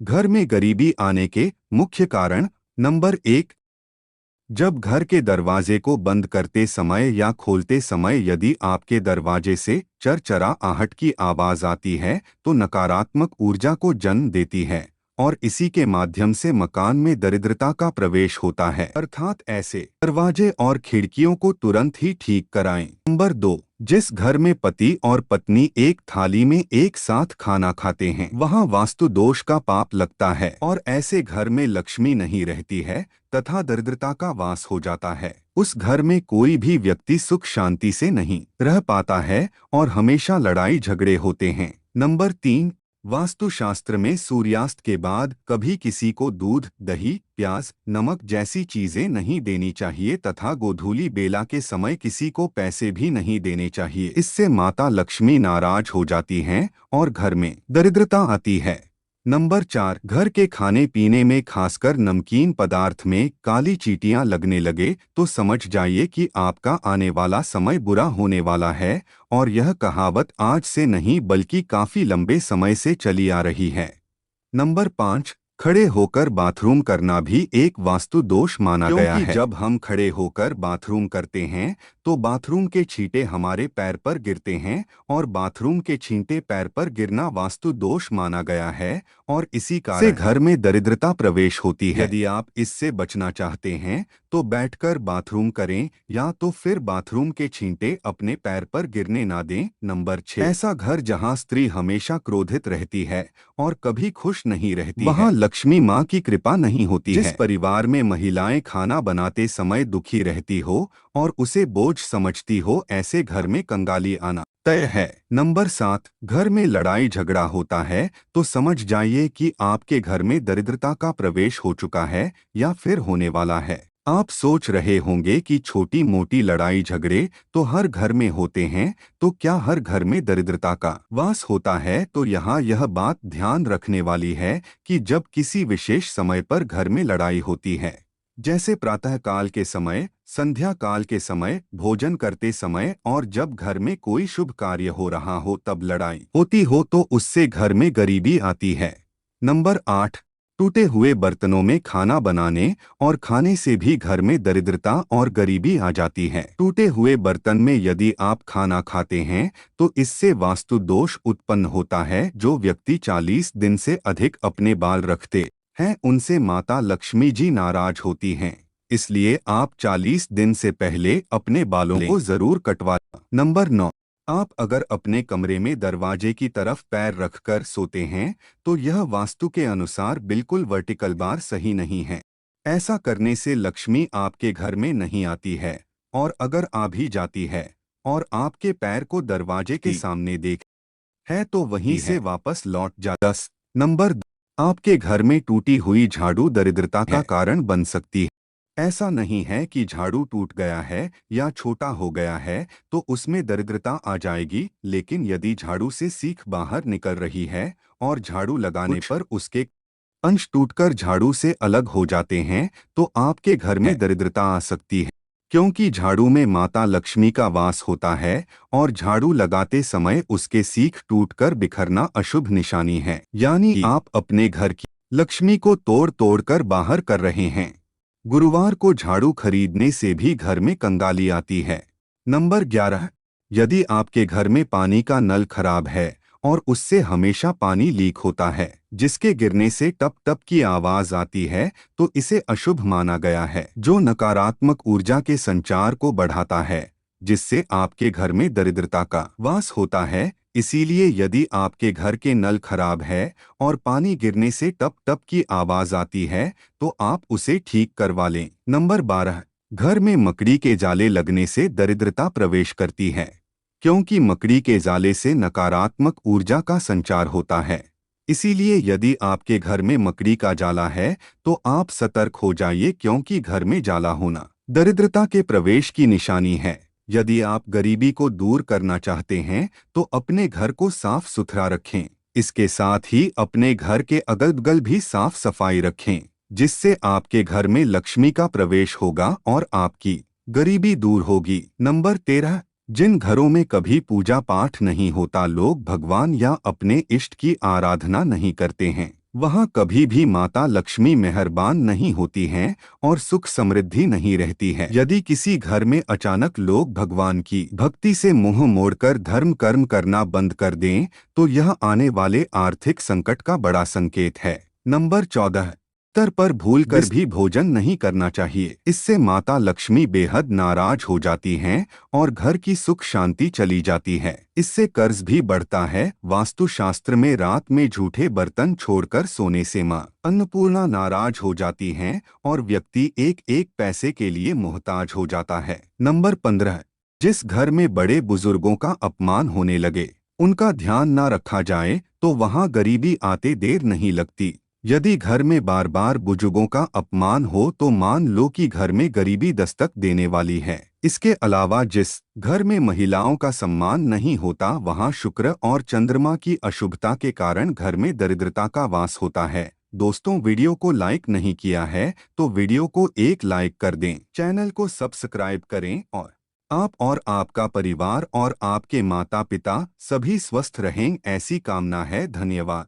घर में गरीबी आने के मुख्य कारण। नंबर एक, जब घर के दरवाजे को बंद करते समय या खोलते समय यदि आपके दरवाजे से चरचरा आहट की आवाज आती है तो नकारात्मक ऊर्जा को जन्म देती है और इसी के माध्यम से मकान में दरिद्रता का प्रवेश होता है। अर्थात ऐसे दरवाजे और खिड़कियों को तुरंत ही ठीक कराएं। नंबर दो, जिस घर में पति और पत्नी एक थाली में एक साथ खाना खाते हैं वहां वास्तु दोष का पाप लगता है और ऐसे घर में लक्ष्मी नहीं रहती है तथा दरिद्रता का वास हो जाता है। उस घर में कोई भी व्यक्ति सुख शांति से नहीं रह पाता है और हमेशा लड़ाई झगड़े होते हैं। नंबर तीन, वास्तुशास्त्र में सूर्यास्त के बाद कभी किसी को दूध, दही, प्याज, नमक जैसी चीजें नहीं देनी चाहिए तथा गोधूली बेला के समय किसी को पैसे भी नहीं देने चाहिए। इससे माता लक्ष्मी नाराज हो जाती हैं और घर में दरिद्रता आती है। नंबर चार, घर के खाने पीने में खासकर नमकीन पदार्थ में काली चींटियां लगने लगे तो समझ जाइए कि आपका आने वाला समय बुरा होने वाला है और यह कहावत आज से नहीं बल्कि काफी लंबे समय से चली आ रही है। नंबर पाँच, खड़े होकर बाथरूम करना भी एक वास्तु दोष माना गया है। जब हम खड़े होकर बाथरूम करते हैं तो बाथरूम के छींटे हमारे पैर पर गिरते हैं और बाथरूम के छींटे पैर पर गिरना वास्तु दोष माना गया है और इसी कारण से घर में दरिद्रता प्रवेश होती है। यदि आप इससे बचना चाहते हैं तो बैठकर बाथरूम करें या तो फिर बाथरूम के छींटे अपने पैर पर गिरने ना दें। नंबर 6, ऐसा घर जहां स्त्री हमेशा क्रोधित रहती है और कभी खुश नहीं रहती वहां लक्ष्मी माँ की कृपा नहीं होती है। जिस परिवार में महिलाएं खाना बनाते समय दुखी रहती हो और उसे बोझ समझती हो ऐसे घर में कंगाली आना तय है। नंबर 7, घर में लड़ाई झगड़ा होता है तो समझ जाइए कि आपके घर में दरिद्रता का प्रवेश हो चुका है या फिर होने वाला है। आप सोच रहे होंगे कि छोटी मोटी लड़ाई झगड़े तो हर घर में होते हैं, तो क्या हर घर में दरिद्रता का वास होता है? तो यहाँ यह बात ध्यान रखने वाली है कि जब किसी विशेष समय पर घर में लड़ाई होती है, जैसे प्रातः काल के समय, संध्या काल के समय, भोजन करते समय और जब घर में कोई शुभ कार्य हो रहा हो तब लड़ाई होती हो तो उससे घर में गरीबी आती है। नंबर 8, टूटे हुए बर्तनों में खाना बनाने और खाने से भी घर में दरिद्रता और गरीबी आ जाती है। टूटे हुए बर्तन में यदि आप खाना खाते हैं तो इससे वास्तु दोष उत्पन्न होता है। जो व्यक्ति 40 दिन से अधिक अपने बाल रखते हैं उनसे माता लक्ष्मी जी नाराज होती हैं। इसलिए आप 40 दिन से पहले अपने बालों को जरूर कटवा। नंबर 9, आप अगर अपने कमरे में दरवाजे की तरफ पैर रखकर सोते हैं तो यह वास्तु के अनुसार बिल्कुल वर्टिकल बार सही नहीं है। ऐसा करने से लक्ष्मी आपके घर में नहीं आती है और अगर आ भी जाती है और आपके पैर को दरवाजे के सामने देख है तो वहीं से वापस लौट जा। 10 नंबर, आपके घर में टूटी हुई झाड़ू दरिद्रता का कारण बन सकती है। ऐसा नहीं है कि झाड़ू टूट गया है या छोटा हो गया है तो उसमें दरिद्रता आ जाएगी, लेकिन यदि झाड़ू से सीख बाहर निकल रही है और झाड़ू लगाने पर उसके अंश टूटकर झाड़ू से अलग हो जाते हैं तो आपके घर में दरिद्रता आ सकती है, क्योंकि झाड़ू में माता लक्ष्मी का वास होता है और झाड़ू लगाते समय उसके सीख टूटकर बिखरना अशुभ निशानी है, यानी आप अपने घर की लक्ष्मी को तोड़ तोड़कर बाहर कर रहे हैं। गुरुवार को झाड़ू खरीदने से भी घर में कंगाली आती है। नंबर 11, यदि आपके घर में पानी का नल खराब है और उससे हमेशा पानी लीक होता है जिसके गिरने से टप टप की आवाज आती है तो इसे अशुभ माना गया है, जो नकारात्मक ऊर्जा के संचार को बढ़ाता है जिससे आपके घर में दरिद्रता का वास होता है। इसीलिए यदि आपके घर के नल खराब है और पानी गिरने से टप टप की आवाज आती है तो आप उसे ठीक करवा लें। नंबर 12, घर में मकड़ी के जाले लगने से दरिद्रता प्रवेश करती है, क्योंकि मकड़ी के जाले से नकारात्मक ऊर्जा का संचार होता है। इसीलिए यदि आपके घर में मकड़ी का जाला है तो आप सतर्क हो जाइए, क्योंकि घर में जाला होना दरिद्रता के प्रवेश की निशानी है। यदि आप गरीबी को दूर करना चाहते हैं तो अपने घर को साफ सुथरा रखें। इसके साथ ही अपने घर के अगल बगल भी साफ सफाई रखें, जिससे आपके घर में लक्ष्मी का प्रवेश होगा और आपकी गरीबी दूर होगी। नंबर 13, जिन घरों में कभी पूजा पाठ नहीं होता, लोग भगवान या अपने इष्ट की आराधना नहीं करते हैं, वहाँ कभी भी माता लक्ष्मी मेहरबान नहीं होती हैं और सुख समृद्धि नहीं रहती है। यदि किसी घर में अचानक लोग भगवान की भक्ति से मुंह मोड़कर धर्म कर्म करना बंद कर दें, तो यह आने वाले आर्थिक संकट का बड़ा संकेत है। नंबर 14, तर पर भूल कर भी भोजन नहीं करना चाहिए। इससे माता लक्ष्मी बेहद नाराज हो जाती हैं और घर की सुख शांति चली जाती है। इससे कर्ज भी बढ़ता है। वास्तुशास्त्र में रात में झूठे बर्तन छोड़कर सोने से मां अन्नपूर्णा नाराज हो जाती हैं और व्यक्ति एक एक पैसे के लिए मोहताज हो जाता है। नंबर 15, जिस घर में बड़े बुजुर्गों का अपमान होने लगे, उनका ध्यान न रखा जाए तो वहां गरीबी आते देर नहीं लगती। यदि घर में बार बार बुजुर्गों का अपमान हो तो मान लो कि घर में गरीबी दस्तक देने वाली है। इसके अलावा जिस घर में महिलाओं का सम्मान नहीं होता, वहां शुक्र और चंद्रमा की अशुभता के कारण घर में दरिद्रता का वास होता है। दोस्तों, वीडियो को लाइक नहीं किया है तो वीडियो को एक लाइक कर दें, चैनल को सब्सक्राइब करें और आप और आपका परिवार और आपके माता पिता सभी स्वस्थ रहें, ऐसी कामना है। धन्यवाद।